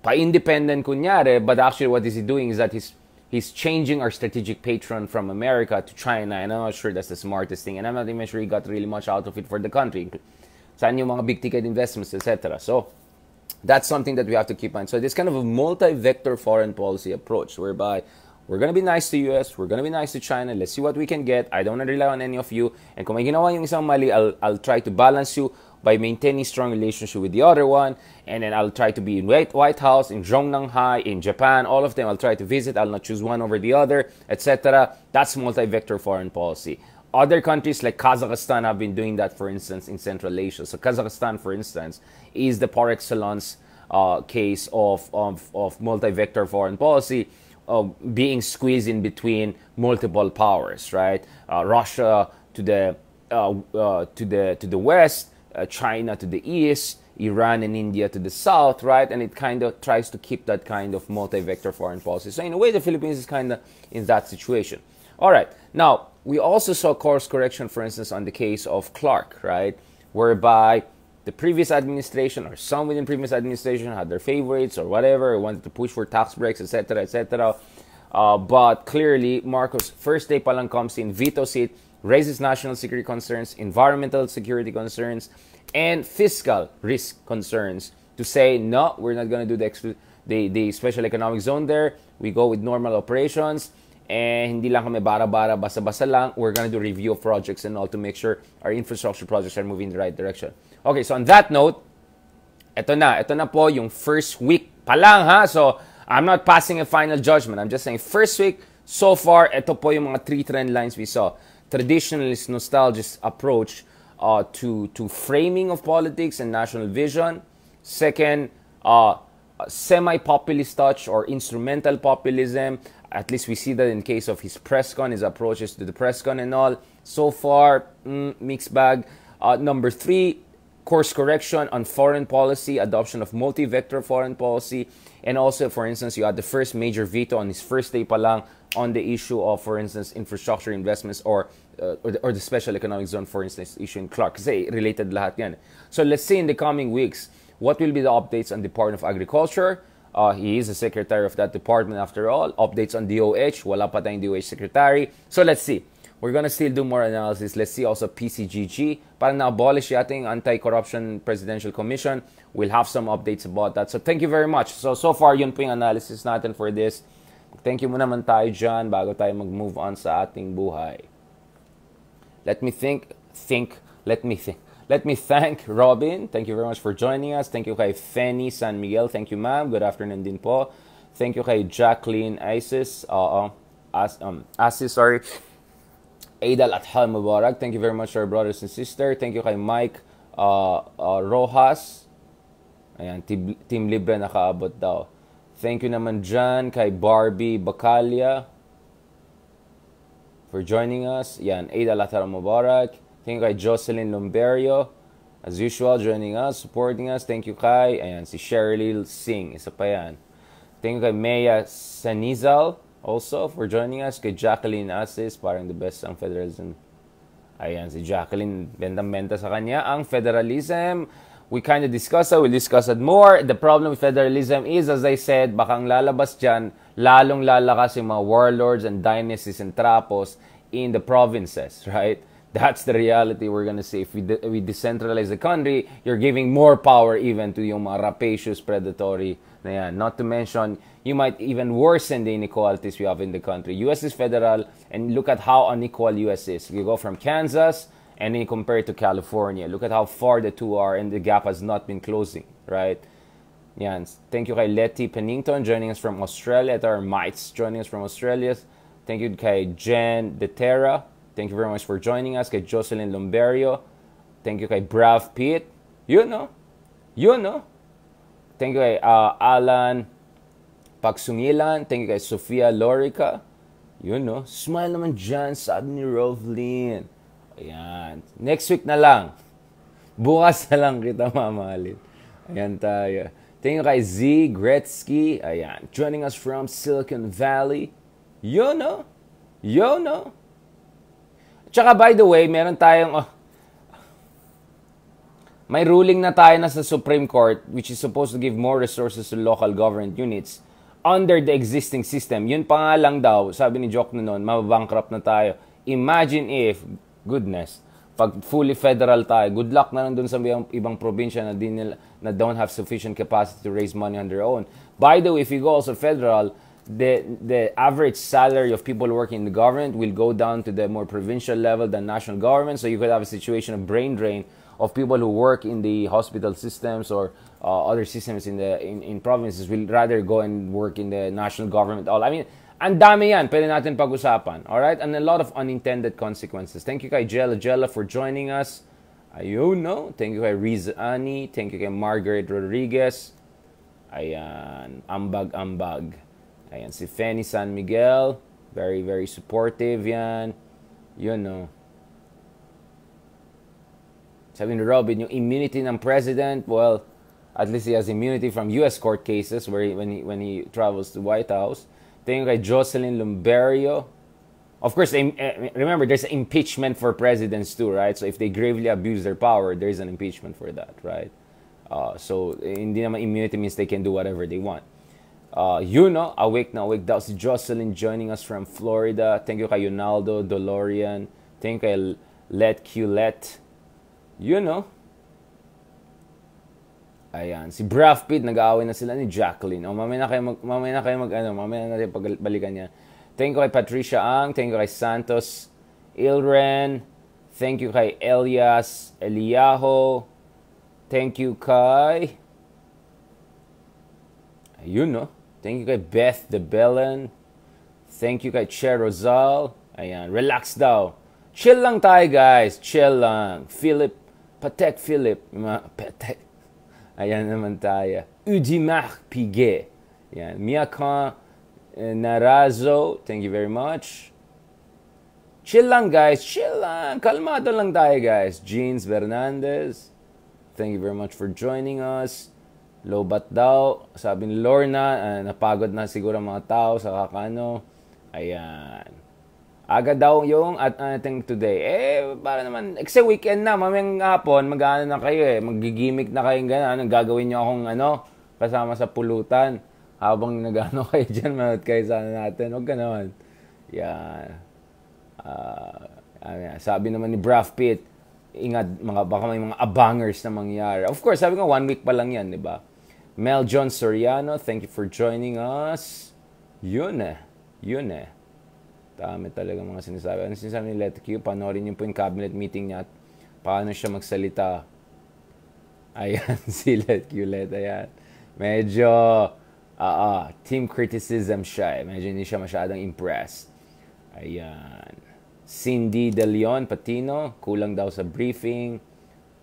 pa-independent kunyari, but actually what is he doing is that he's changing our strategic patron from America to China, and I'm not sure that's the smartest thing, and I'm not even sure he got really much out of it for the country. Saan yung mga big-ticket investments, etc. So, that's something that we have to keep in mind. So, this kind of a multi-vector foreign policy approach whereby we're going to be nice to US, we're going to be nice to China, let's see what we can get. I don't want to rely on any of you. And kung may ginawa yung isang mali, I'll try to balance you by maintaining strong relationship with the other one. And then I'll try to be in White House, in Zhongnanhai, in Japan, all of them. I'll try to visit. I'll not choose one over the other, etc. That's multi-vector foreign policy. Other countries like Kazakhstan have been doing that, for instance, in Central Asia. So Kazakhstan, for instance, is the par excellence case of multi-vector foreign policy, being squeezed in between multiple powers, right? Russia to the west, China to the east, Iran and India to the south, right? And it kind of tries to keep that kind of multi-vector foreign policy. So in a way, the Philippines is kind of in that situation. All right. Now, we also saw course correction, for instance, on the case of Clark, right? Whereby the previous administration or some within previous administration had their favorites or whatever, wanted to push for tax breaks, etc., etc. But clearly, Marcos, first day palang comes in, vetoes it, raises national security concerns, environmental security concerns, and fiscal risk concerns to say, no, we're not going to do the special economic zone there. We go with normal operations. And hindi lang kami bara-bara, basa-basa lang. We're going to do review of projects and all to make sure our infrastructure projects are moving in the right direction. Okay, so on that note, ito na po yung first week pa lang, ha? So, I'm not passing a final judgment. I'm just saying, first week, so far, ito po yung mga 3 trend lines we saw. Traditionalist, nostalgic approach to framing of politics and national vision. Second, semi-populist touch or instrumental populism. At least we see that in case of his press con, his approaches to the press con and all. So far, mixed bag. Number 3, course correction on foreign policy, adoption of multi-vector foreign policy. And also, for instance, you had the first major veto on his first day pa lang on the issue of, for instance, infrastructure investments or the special economic zone, for instance, issue in Clark. Kasi related lahat yan. So let's see in the coming weeks, what will be the updates on the Department of Agriculture? He is the secretary of that department after all. Updates on DOH. Wala pa tayong DOH secretary. So let's see. We're gonna still do more analysis. Let's see also PCGG. Parang na-abolish yata yung Anti-Corruption Presidential Commission. We'll have some updates about that. So thank you very much. So far, yun po yung analysis natin for this. Thank you muna man tayo dyan bago tayo mag-move on sa ating buhay. Let me thank Robin. Thank you very much for joining us. Thank you kay Fenny San Miguel. Thank you, ma'am. Good afternoon din po. Thank you kay Jacqueline Isis. Sorry. Aidal at Hal Mubarak. Thank you very much to our brothers and sisters. Thank you kay Mike Rojas. Ayan, Team Libre nakaabot daw. Thank you naman dyan kay Barbie Bacalia for joining us. Yan, Aidal at Hal Mubarak. Thank you kay Jocelyn Lumberio. As usual, joining us, supporting us. Thank you kay, ayan, si Sheryl Singh. Isa pa yan. Thank you kay Mea Sanizal also for joining us. Kay Jacqueline Asis, parang the best ang federalism. Ayan, si Jacqueline, bentang-benta sa kanya. Ang federalism, we kind of discussed that. We'll discuss it more. The problem with federalism is, as I said, bakang lalabas dyan, lalong lalakas yung mga warlords and dynasties and trapos in the provinces, right? That's the reality we're gonna see. If we decentralize the country, you're giving more power even to yung mga rapacious, predatory na yan. Not to mention, you might even worsen the inequalities we have in the country. US is federal, and look at how unequal US is. You go from Kansas, and then you compare it to California. Look at how far the two are, and the gap has not been closing, right? Yan. Thank you kay Letty Pennington joining us from Australia. At our mites joining us from Australia. Thank you kay Jen DeTerra. Thank you very much for joining us. Kay Jocelyn Lumberio. Thank you kay Brav Pitt. You know. Thank you kay Alan Pagsungilan. Thank you kay Sofia Lorica. You know. Smile naman dyan, sabi ni Rovlin. Ayan. Next week na lang. Bukas na lang kita mamahalin. Ayan tayo. Thank you kay Z Gretzky. Ayan. Joining us from Silicon Valley. You know. Tsaka by the way, meron tayong may ruling na tayo na sa Supreme Court which is supposed to give more resources to local government units under the existing system. Yun pa nga lang daw, sabi ni Joke na noon, mababankrupt na tayo. Imagine if, goodness, Pag fully federal tayo, good luck na lang dun sa ibang probinsya na, na don't have sufficient capacity to raise money on their own. By the way, if you go also federal, the average salary of people working in the government will go down to the more provincial level than national government. So you could have a situation of brain drain of people who work in the hospital systems or other systems in provinces will rather go and work in the national government. I mean, ang dami yan, pwede natin pag-usapan. Alright? And a lot of unintended consequences. Thank you kay Jella for joining us. Ayun, no? Thank you kay Riza Ani. Thank you kay Margaret Rodriguez. Ayan. Ambag. Ayan, si Fanny San Miguel. Very, very supportive yan. You know. Sabi ni Robin, yung immunity ng president, well, at least he has immunity from U.S. court cases when he travels to White House. Thank you kay Jocelyn Lumberio. Of course, remember, there's an impeachment for presidents too, right? So if they gravely abuse their power, there's an impeachment for that, right? So hindi naman immunity means they can do whatever they want. Awake na awake daw si Jocelyn joining us from Florida. Thank you kay Yunaldo Dolorian. Thank you kay Let Culet. Ayan, si Brad Pitt, nag-aaway na sila ni Jacqueline. Mamaya na natin pagbalikan niya. Thank you kay Patricia Ang, thank you kay Santos Ilren, thank you kay Elias Eliaho, thank you kay thank you kay Beth De Belen, thank you kay Che Rosal. Ayan, relax daw. Chill lang tayo, guys. Chill lang. Patek Philip. Patek. Ayan naman tayo. Udimar Piguet. Ayan. Miakan Narazo. Thank you very much. Chill lang, guys. Chill lang. Kalmado lang tayo, guys. Jeans Bernandez. Thank you very much for joining us. Lobat daw. Sabi ni Lorna, napagod na siguro mga tao sa kakano. Ayan. Aga daw yung ating today. Para naman, kasi weekend na, mamayang hapon, mag-ano na kayo magigimik na kayo gano'n. Gagawin nyo akong kasama sa pulutan. Habang nag-ano kayo dyan, manood kayo sana natin. Huwag ka naman. Yan. Sabi naman ni Brad Pitt, ingat, baka may mga abangers na mangyari. Of course, sabi ko, 1 week pa lang yan, di ba? Mel John Soriano, thank you for joining us. Yun eh. Dami talaga mga sinasabi. Ano sinasabi ni Let Q? Panoorin niyo po yung cabinet meeting niya at paano siya magsalita. Ayan, si Let Q. Ayan. Medyo, team criticism siya. Medyo hindi siya masyadong impressed. Ayan. Cindy De Leon Patino, kulang daw sa briefing.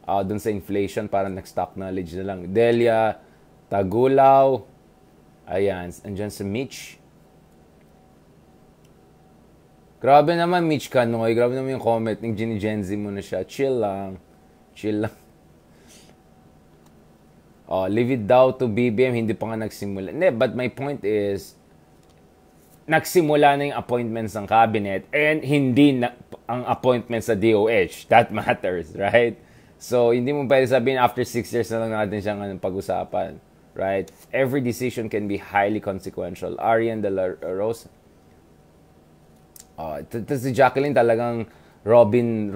Doon sa inflation, parang nag-stock knowledge na lang. Delia Tagulaw. Ayan. Andyan sa Mitch. Grabe naman, Mitch Kanoy. Grabe naman yung comment ng Gen Z mo na siya. Chill lang. Leave it daw to BBM. Hindi pa nga nagsimula. But my point is, nagsimula na yung appointments ng cabinet and hindi na ang appointments sa DOH. That matters, right? So, hindi mo pwede sabihin after 6 years na lang natin siyang pag-usapan. Right? Every decision can be highly consequential. Arian de la Rosa. Si Jacqueline talagang Robin,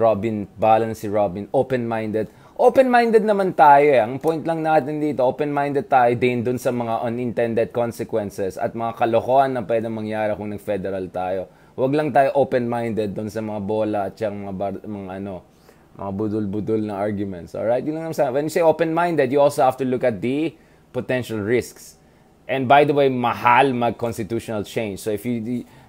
balance si Robin, open-minded. Open-minded naman tayo Ang point lang natin dito, open-minded tayo din dun sa mga unintended consequences at mga kalokohan na pwedeng mangyari kung nag-federal tayo. Huwag lang tayo open-minded dun sa mga bola at yung mga budul-budul na arguments. Alright? Yun lang naman sa. When you say open-minded, you also have to look at the potential risks. And by the way, mahal mag-constitutional change. So if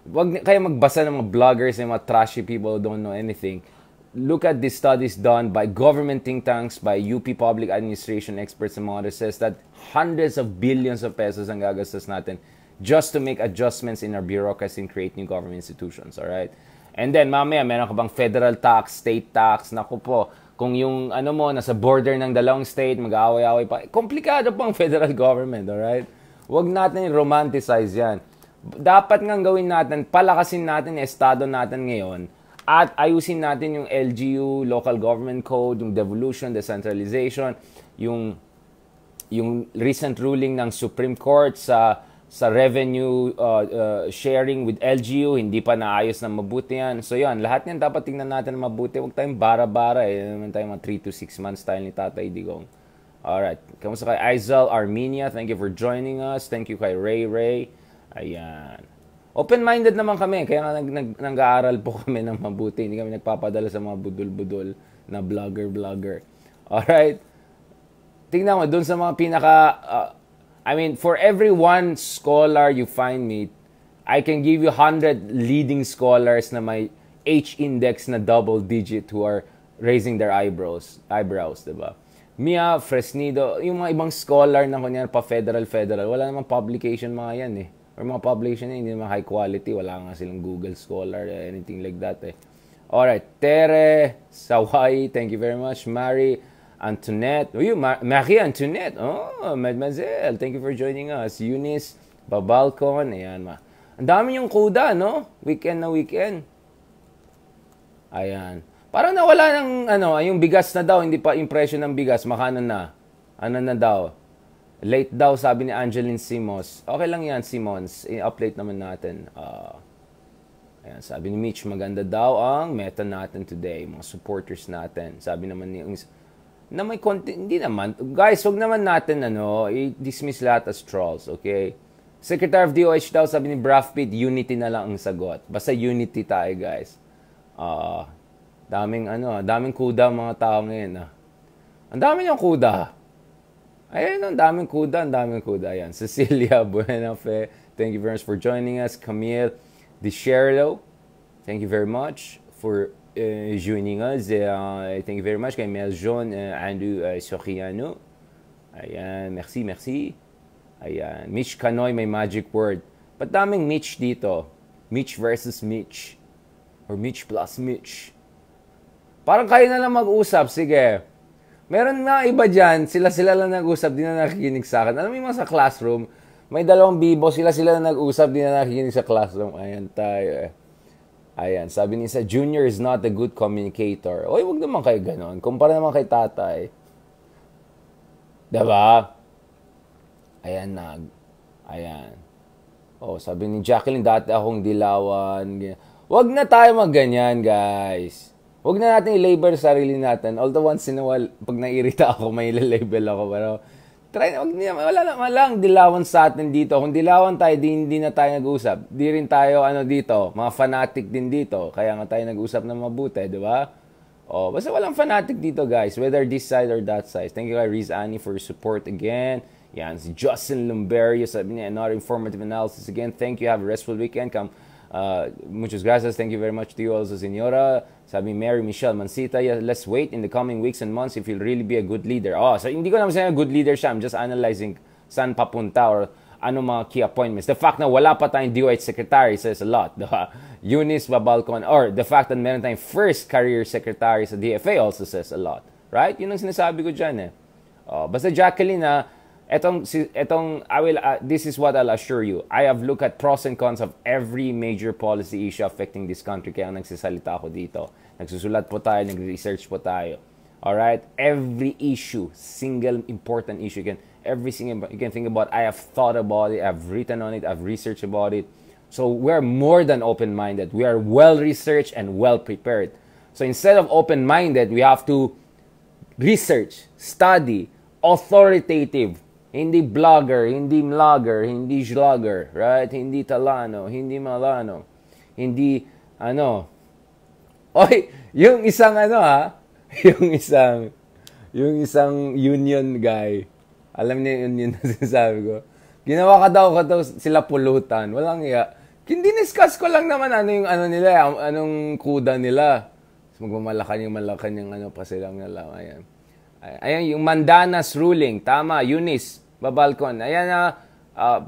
wag kayo magbasa ng mga bloggers and mga trashy people who don't know anything. Look at the studies done by government think tanks, by UP public administration experts and others, says that hundreds of billions of pesos ang gagastos natin just to make adjustments in our bureaucracy and create new government institutions, alright? And then, mamaya, meron ka bang federal tax, state tax, naku po, kung yung nasa border ng dalawang state, mag-aaway-aaway pa, komplikado pang federal government, alright? Huwag natin romanticize yan. Dapat ngang gawin natin, palakasin natin yung estado natin ngayon at ayusin natin yung LGU, Local Government Code, yung devolution, decentralization, yung recent ruling ng Supreme Court sa sa revenue sharing with LGU, hindi pa naayos na mabuti yan. So yan, lahat yan dapat tingnan natin na mabuti. Huwag tayong bara-bara eh. Naman tayong mga 3 to 6 months tayo ni Tatay Digong. Alright. Kamusta kay Aizal Armenia? Thank you for joining us. Thank you kay Ray. Ayan. Open-minded naman kami. Kaya nga nag-aaral po kami ng mabuti. Hindi kami nagpapadala sa mga budol-budol na vlogger. Alright. Tingnan mo, dun sa mga pinaka... for every one scholar you find me, I can give you 100 leading scholars na may H-index na double digit who are raising their eyebrows, diba? Mia Fresnido, yung mga ibang scholar na kunyari pa federal, wala namang publication mga yan eh. Or mga publication yan, hindi naman high quality, wala nga silang Google Scholar, anything like that eh. Alright, Tere Sawai, thank you very much. Antoinette. Marie Antoinette. Oh, Mademoiselle. Thank you for joining us. Eunice Babalcon. Ayan, ang dami yung kuda, no? Weekend na weekend. Ayan. Parang nawala ng, yung bigas na daw. Hindi pa impression ng bigas. Makanan na. Ano na daw? Late daw, sabi ni Angeline Simos. Okay lang yan, Simons. I-update naman natin. Ayan, sabi ni Mitch, maganda daw ang meta natin today. Mga supporters natin. Sabi naman ni na may content, hindi naman. Guys, wag naman natin, i-dismiss lahat as trolls, okay? Secretary of DOH daw, sabi ni Brad Pitt, unity na lang ang sagot. Basta unity tayo, guys. Daming kuda mga tao ngayon, Ang dami niyang kuda. Ayun, ang daming kuda. Ayan, Cecilia Buenafe, thank you very much for joining us. Camille DiCerlo, thank you very much for joining us. Thank you very much kay Meljon Andrew Soriano. Ayan, merci. Ayan, Mitch Canoy, may magic word. Ba't daming Mitch dito? Mitch versus Mitch. Or Mitch plus Mitch. Parang kayo na lang mag-usap, sige. Meron na iba dyan, sila lang nag-usap, di na nakikinig sa akin. Alam mo yung mga sa classroom, may dalawang bibo, sila na nag-usap, di na nakikinig sa classroom. Ayan tayo Ayan, sabi ni Isa, Junior is not a good communicator. Oy, wag naman kayo ganon. Kumpara naman kay Tatay. Diba? Ayan. Oh, sabi ni Jacqueline, dati akong dilawan. Wag na tayo magganyan, guys. Wag na natin i-label sarili natin. Although once in a while, pag naiirita ako, may i-label ako. Pero, wala lang dilawan sa atin dito. Kung dilawan tayo, hindi na tayo nag-usap. Di rin tayo, dito, mga fanatic din dito. Kaya nga tayo nag-usap na mabuti, di ba? Oh, basta walang fanatic dito, guys. Whether this side or that side. Thank you kay Riz Annie for your support again. Yan, si Justin Lumberio, sabi niya, another informative analysis again. Thank you. Have a restful weekend. Muchas gracias. Thank you very much to you also, Senora. Sabi Mary Michelle Mancita, let's wait in the coming weeks and months if he'll really be a good leader. Oh, so hindi ko naman sinabi good leader siya. I'm just analyzing saan papunta or ano mga key appointments. The fact na wala pa tayong DOH secretary says a lot. Diba? Eunice Babalcon, or the fact that meron tayong first career secretary sa DFA also says a lot. Right? Yun ang sinasabi ko dyan eh. Oh, basta Jacqueline this is what I'll assure you. I have looked at pros and cons of every major policy issue affecting this country. Kaya nagsisalita ako dito. Nagsusulat po tayo, nag-research po tayo. Alright? Every issue, single important issue, you can think about, I have thought about it, I've written on it, I've researched about it. So we're more than open-minded. We are well-researched and well-prepared. So instead of open-minded, we have to research, study, authoritative. Hindi blogger, hindi vlogger, hindi vlogger, right? Hindi talano, hindi malano, hindi Oy, yung isang yung isang union guy. Alam niyo yun na sinasabi ko. Ginawa ka daw sila pulutan. Walang iya. Diniscuss ko lang naman nila, anong kuda nila. Magmamalakan yung pa silang nila. Ayan, yung Mandanas ruling. Tama, Eunice Babalcon. Ayan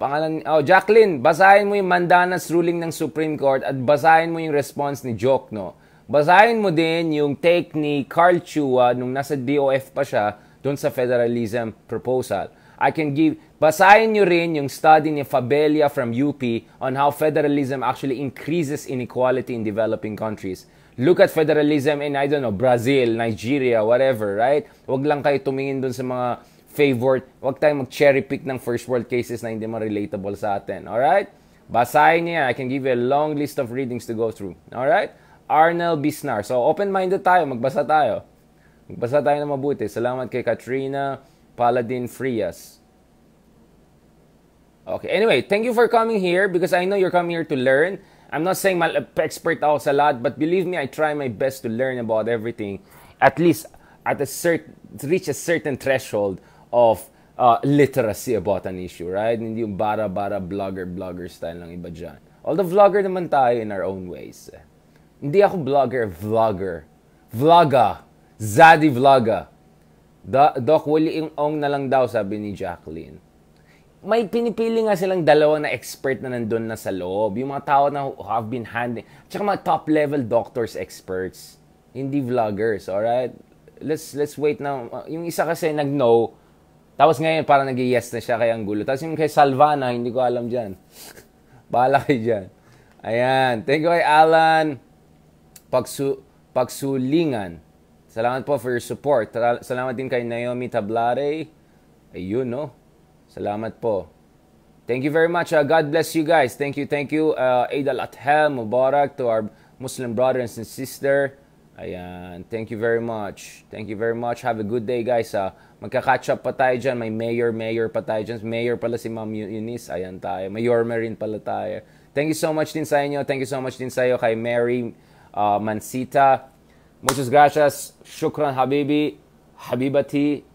pangalan, Jacqueline, basahin mo yung Mandanas ruling ng Supreme Court at basahin mo yung response ni Jokno. Basahin mo din yung take ni Carl Chua nung nasa DOF pa siya doon sa federalism proposal. Basahin nyo rin yung study ni Fabelia from UP on how federalism actually increases inequality in developing countries. Look at federalism in, Brazil, Nigeria, whatever, right? Huwag lang kayo tumingin doon sa mga favorite. Huwag tayong mag-cherry pick ng first world cases na hindi mo relatable sa atin. Alright? Basahin niya. I can give you a long list of readings to go through. Alright? Arnel Bisnar. So, open-minded tayo. Magbasa tayo. Magbasa tayo na mabuti. Salamat kay Katrina Paladin Frias. Okay. Anyway, thank you for coming here because I know you're coming here to learn. I'm not saying expert ako sa lahat, but believe me, I try my best to learn about everything. At least at reach a certain threshold of literacy about an issue, right? Hindi yung bara-bara blogger style ng iba dyan. Although vlogger naman tayo in our own ways. Hindi ako vlogger. Vlogga. Zaddy Vlogga. Doc, wali ong na lang daw, sabi ni Jacqueline. May pinipili nga silang dalawa na expert na nandun na sa loob. Yung mga tao na have been handling. Tsaka mga top-level doctors, experts. Hindi vloggers, alright? Let's wait na. Yung isa kasi nag-no. Tapos ngayon parang nag-yes na siya kaya ang gulo. Tapos yung kay Salvana, hindi ko alam dyan. Bahala kayo dyan. Ayan. Thank you kay Alan Pagsulingan. Salamat po for your support. Salamat din kay Naomi Tablare. Ayun, no? Salamat po. Thank you very much. God bless you guys. Thank you. Eid al-Adha Mubarak to our Muslim brothers and sister. Ayan. Thank you very much. Have a good day, guys. Magka-catch up pa tayo dyan. May mayor pa tayo dyan. Mayor pala si Ma'am Eunice. Ayan tayo. Mayor rin pala tayo. Thank you so much din sa inyo. Thank you so much din sa iyo kay Mary Mansita. Muchas gracias. Shukran habibi. Habibati.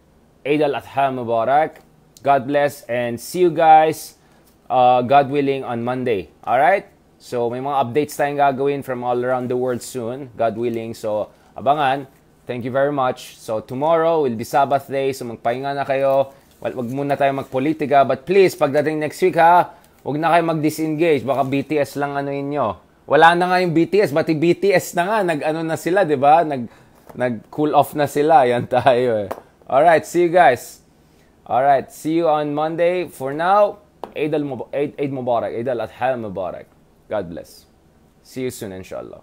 Eid al-Adha Mubarak. God bless and see you guys, God willing, on Monday. Alright? So, may mga updates tayong gagawin from all around the world soon, God willing. So, abangan. Thank you very much. So, tomorrow will be Sabbath day. So, magpahinga na kayo. Wag muna tayo magpolitika. But please, pagdating next week ha, wag na kayo mag-disengage. Baka BTS lang anuin nyo. Wala na nga yung BTS. Pati BTS na nga. Nag-ano na sila, di ba? Nag-cool off na sila. Yan tayo eh. Alright, see you guys. Alright, see you on Monday. For now, Eid Mubarak, Eid al-Adha Mubarak. God bless. See you soon, inshallah.